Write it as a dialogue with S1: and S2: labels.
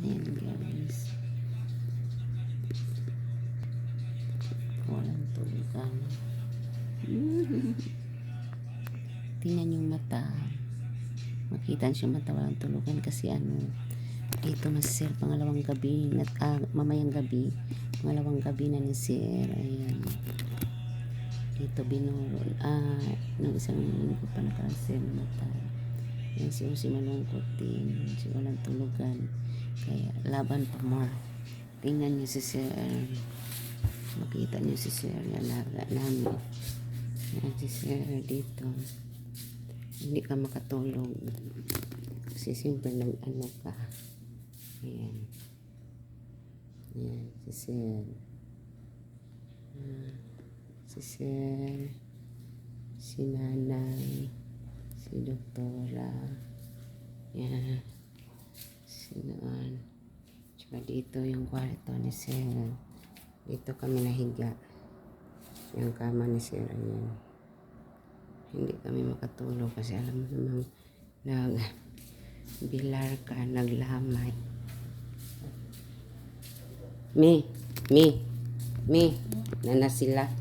S1: Ayan guys. Walang tulugan. Tingnan yung mata. Makita siya mata walang tulugan kasi dito na si Sir pangalawang gabi. Mamayang gabi. Pangalawang gabi na ni Sir. Ayan. Dito binuro. Nung isang linggo pa nakansel na mata. Ayan si malungkot din. Si walang tulugan. Kaya laban pa more. Tingnan niyo si Sir. Makita niyo si Sir. Alaga namin. Ayan si Sir dito. Hindi ka makatulog. Kasi simple nag-ano ka. Ayan. Ayan si Sir. Si Sir. Si Nanay. Si Doktora. Ayan. Si Noon. Tsaka dito yung kwarto ni Sir. Dito kami nahiga. Yung kama ni Sir. Ayan. Hindi kami makatulog kasi alam mo naman bilar ka, naglamay. Me, nana sila.